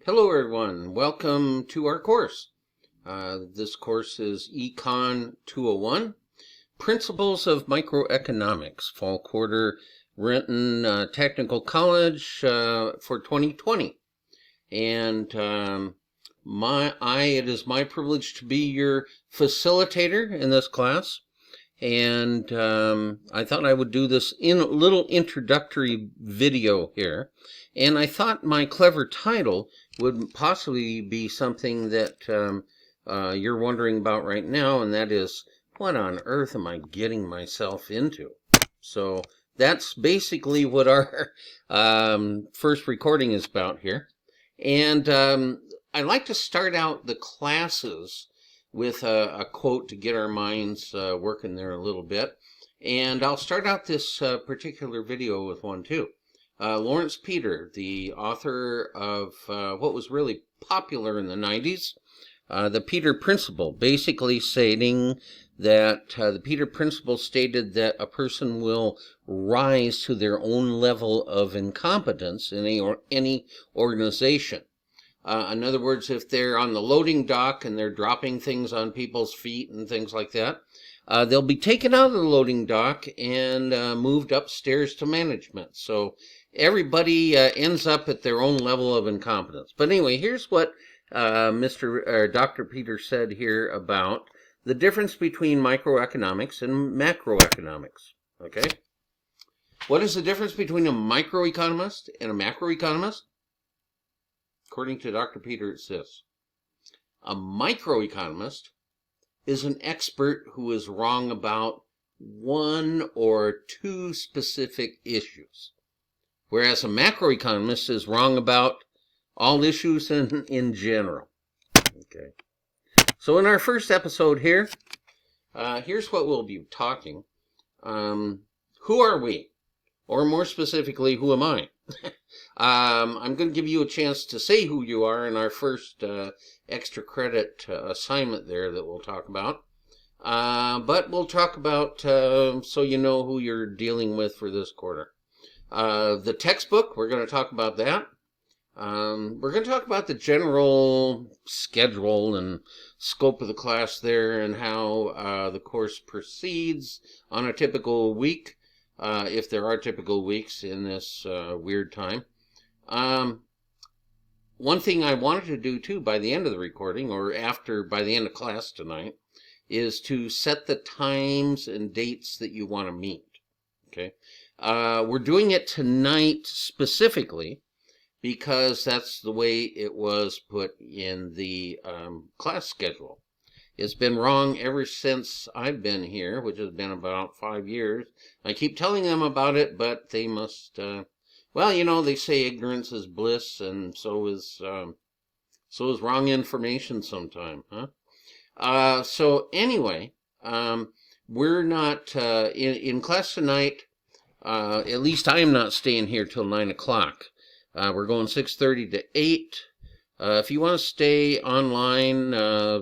Hello everyone, welcome to our course. This course is Econ 201, Principles of Microeconomics, Fall Quarter, Renton Technical College for 2020. And it is my privilege to be your facilitator in this class. And I thought I would do this in a little introductory video here. And I thought my clever title would possibly be something that you're wondering about right now, and that is, what on earth am I getting myself into? So that's basically what our first recording is about here. And I like to start out the classes with a quote to get our minds working there a little bit. And I'll start out this particular video with one too. Lawrence Peter, the author of what was really popular in the 90s, the Peter Principle, basically stating that the Peter Principle stated that a person will rise to their own level of incompetence in any organization. In other words, if they're on the loading dock and they're dropping things on people's feet and things like that, they'll be taken out of the loading dock and moved upstairs to management. So everybody ends up at their own level of incompetence. But anyway, here's what Dr. Peter said here about the difference between microeconomics and macroeconomics. Okay? What is the difference between a microeconomist and a macroeconomist? According to Dr. Peter, it's this. A microeconomist is an expert who is wrong about one or two specific issues, whereas a macroeconomist is wrong about all issues in general. Okay. So in our first episode here, here's what we'll be talking. Who are we? Or more specifically, who am I? I'm going to give you a chance to say who you are in our first extra credit assignment there that we'll talk about. But we'll talk about so you know who you're dealing with for this quarter. The textbook, we're going to talk about that. We're going to talk about the general schedule and scope of the class there and how the course proceeds on a typical week. If there are typical weeks in this weird time. One thing I wanted to do too by the end of the recording, or by the end of class tonight, is to set the times and dates that you want to meet. Okay, we're doing it tonight specifically because that's the way it was put in the class schedule. It's been wrong ever since I've been here, which has been about 5 years. I keep telling them about it, but they must, well, you know, they say ignorance is bliss, and so is wrong information sometime, huh? So anyway, we're not, in class tonight, at least I am not staying here till 9 o'clock. We're going 6:30 to 8. If you want to stay online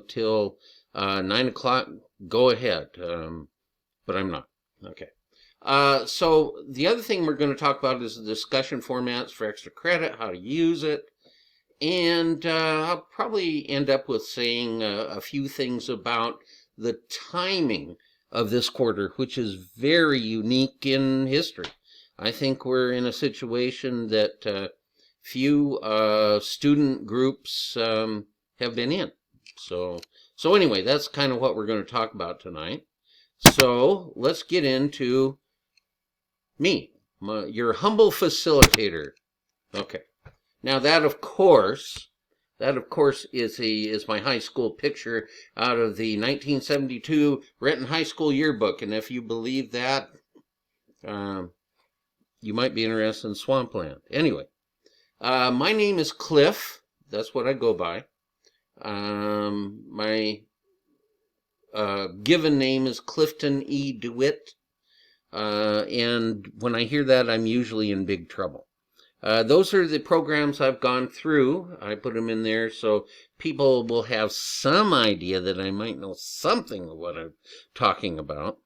till 9 o'clock, go ahead, but I'm not. Okay. So the other thing we're going to talk about is the discussion formats for extra credit, how to use it, and I'll probably end up with saying a few things about the timing of this quarter, which is very unique in history. I think we're in a situation that few student groups have been in. So anyway, that's kind of what we're going to talk about tonight. So let's get into me, your humble facilitator. Okay. Now that of course is my high school picture out of the 1972 Renton High School yearbook. And if you believe that, you might be interested in swampland. Anyway, my name is Cliff. That's what I go by. My given name is Clifton E. DeWitt, and when I hear that, I'm usually in big trouble. Those are the programs I've gone through. I put them in there so people will have some idea that I might know something of what I'm talking about.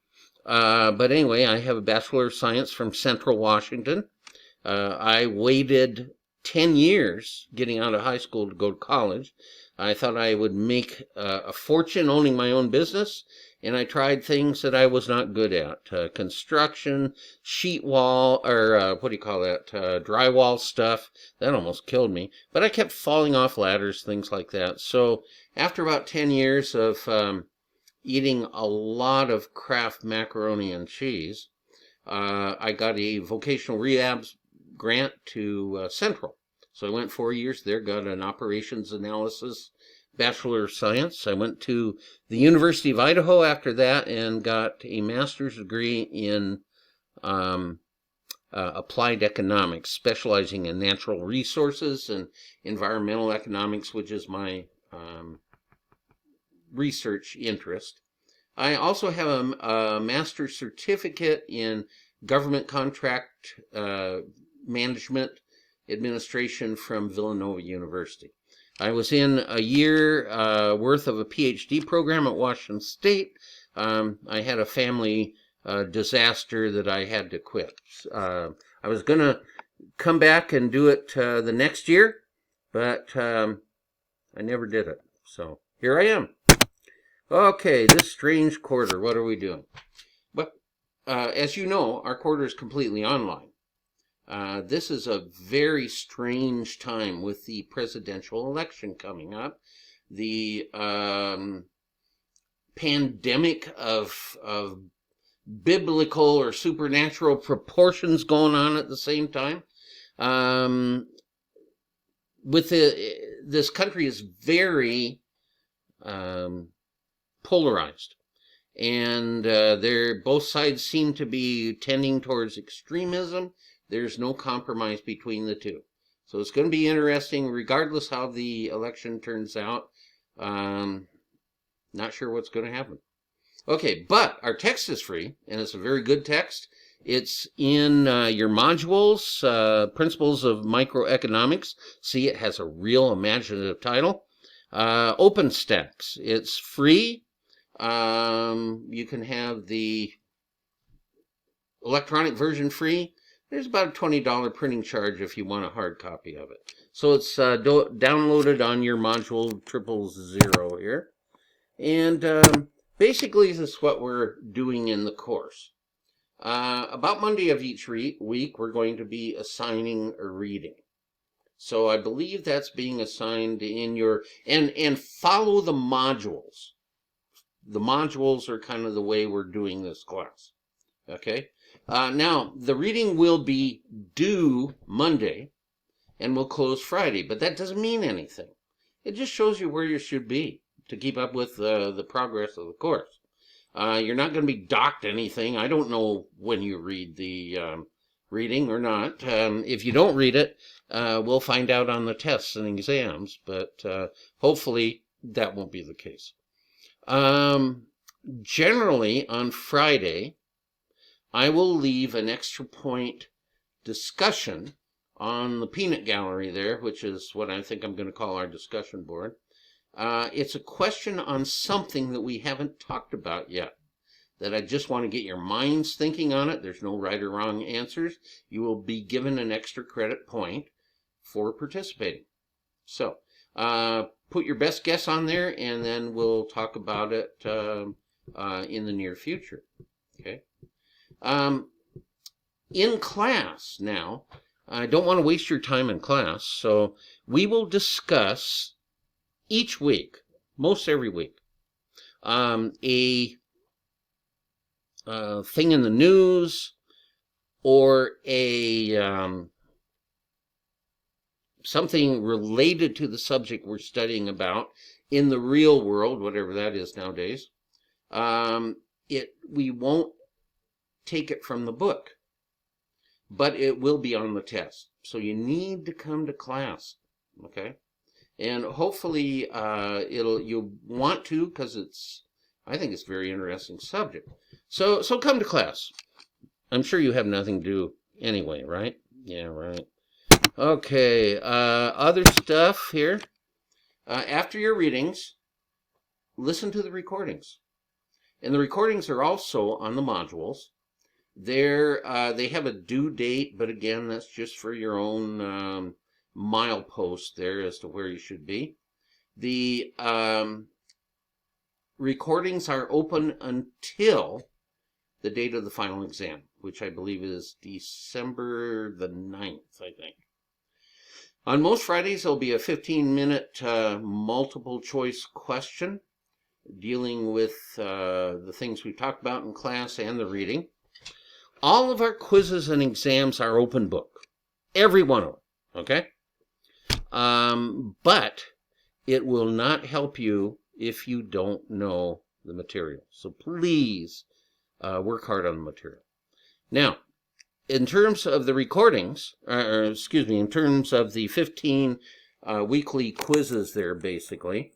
But anyway, I have a Bachelor of Science from Central Washington. I waited 10 years getting out of high school to go to college. I thought I would make a fortune owning my own business, and I tried things that I was not good at. Construction, sheet wall, or what do you call that? Drywall stuff. That almost killed me. But I kept falling off ladders, things like that. So after about 10 years of eating a lot of Kraft macaroni and cheese, I got a vocational rehab grant to Central. So I went 4 years there, got an operations analysis Bachelor of Science. I went to the University of Idaho after that and got a master's degree in applied economics, specializing in natural resources and environmental economics, which is my research interest. I also have a master's certificate in government contract management administration from Villanova University. I was in a year worth of a PhD program at Washington State. I had a family disaster that I had to quit. I was going to come back and do it the next year, but I never did it. So here I am. Okay, this strange quarter, what are we doing? But as you know, our quarter is completely online. This is a very strange time with the presidential election coming up. The pandemic of biblical or supernatural proportions going on at the same time. This country is very polarized, and both sides seem to be tending towards extremism. There's no compromise between the two. So it's going to be interesting regardless how the election turns out. Not sure what's going to happen. Okay, but our text is free, and it's a very good text. It's in your modules, Principles of Microeconomics. See, it has a real imaginative title. OpenStax. It's free. You can have the electronic version free. There's about a $20 printing charge if you want a hard copy of it. So it's downloaded on your module 000 here. And basically this is what we're doing in the course. About Monday of each week, we're going to be assigning a reading. So I believe that's being assigned in your... And follow the modules. The modules are kind of the way we're doing this class. Okay? Now, the reading will be due Monday and will close Friday, but that doesn't mean anything. It just shows you where you should be to keep up with the progress of the course. You're not going to be docked anything. I don't know when you read the reading or not. If you don't read it, we'll find out on the tests and exams, but hopefully that won't be the case. Generally, on Friday, I will leave an extra point discussion on the peanut gallery there, which is what I think I'm going to call our discussion board. It's a question on something that we haven't talked about yet, that I just want to get your minds thinking on it. There's no right or wrong answers. You will be given an extra credit point for participating. So, put your best guess on there, and then we'll talk about it in the near future. Okay? In class now, I don't want to waste your time in class, so we will discuss each week, most every week, a thing in the news or a something related to the subject we're studying about in the real world, whatever that is nowadays. We won't take it from the book, but it will be on the test. So you need to come to class, okay? And hopefully you'll want to, because I think it's a very interesting subject. So come to class. I'm sure you have nothing to do anyway, right? Yeah, right. Okay, other stuff here. After your readings, listen to the recordings. And the recordings are also on the modules. They have a due date, but again, that's just for your own milepost there as to where you should be. The recordings are open until the date of the final exam, which I believe is December the 9th, I think. On most Fridays, there'll be a 15-minute multiple choice question dealing with the things we talked about in class and the reading. All of our quizzes and exams are open book. Every one of them, okay? But it will not help you if you don't know the material. So please work hard on the material. Now, in terms of the recordings, in terms of the 15 weekly quizzes there, basically,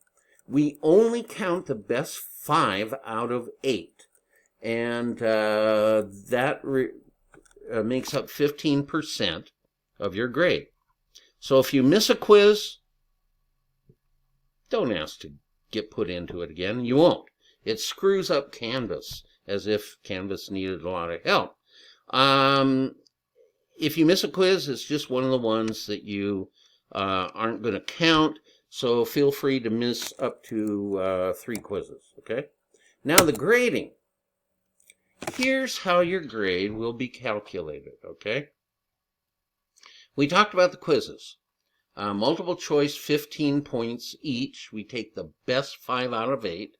we only count the best 5 out of 8. And that makes up 15% of your grade. So if you miss a quiz, don't ask to get put into it again. You won't. It screws up Canvas, as if Canvas needed a lot of help. If you miss a quiz, it's just one of the ones that you aren't going to count. So feel free to miss up to 3 quizzes, okay? Now the grading. Here's how your grade will be calculated, okay? We talked about the quizzes. Multiple choice, 15 points each. We take the best 5 out of 8.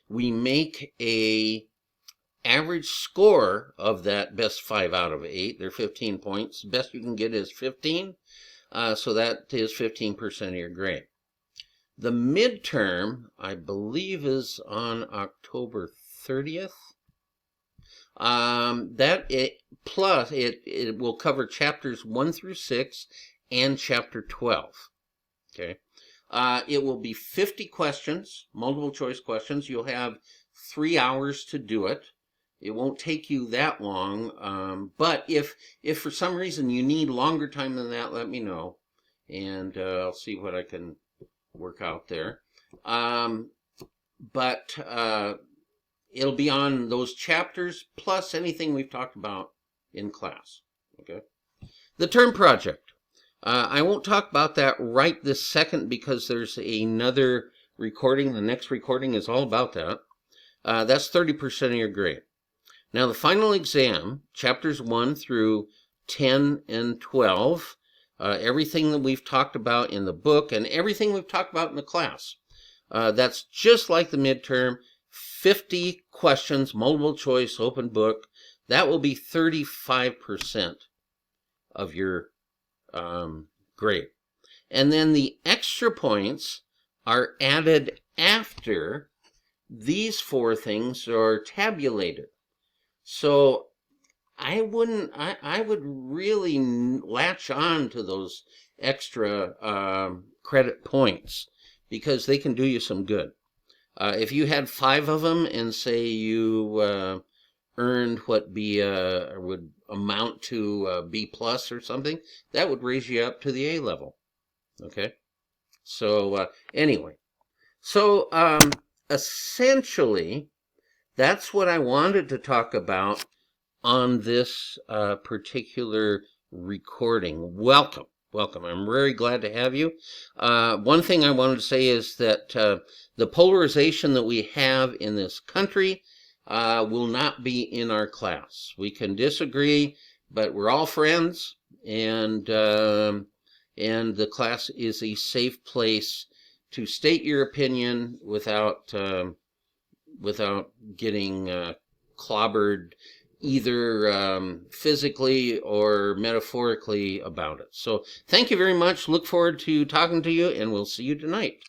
We make a average score of that best 5 out of 8. They're 15 points. The best you can get is 15. So that is 15% of your grade. The midterm, I believe, is on October 30th. It will cover chapters 1 through 6 and chapter 12. Okay. It will be 50 questions, multiple choice questions. You'll have 3 hours to do it. It won't take you that long. But if for some reason you need longer time than that, let me know. And I'll see what I can work out there. It'll be on those chapters plus anything we've talked about in class. Okay. The term project. I won't talk about that right this second because there's another recording. The next recording is all about that. That's 30% of your grade. Now the final exam, chapters 1 through 10 and 12, everything that we've talked about in the book and everything we've talked about in the class. That's just like the midterm. 50 questions, multiple choice, open book. That will be 35% of your grade. And then the extra points are added after these 4 things are tabulated. So I would really latch on to those extra credit points because they can do you some good. If you had 5 of them and say you earned what would amount to B plus or something, that would raise you up to the A level. Okay. So anyway, so essentially, that's what I wanted to talk about on this particular recording. Welcome. Welcome. I'm very glad to have you. One thing I wanted to say is that the polarization that we have in this country will not be in our class. We can disagree, but we're all friends, and the class is a safe place to state your opinion without getting clobbered either physically or metaphorically about it. So thank you very much. Look forward to talking to you, and we'll see you tonight.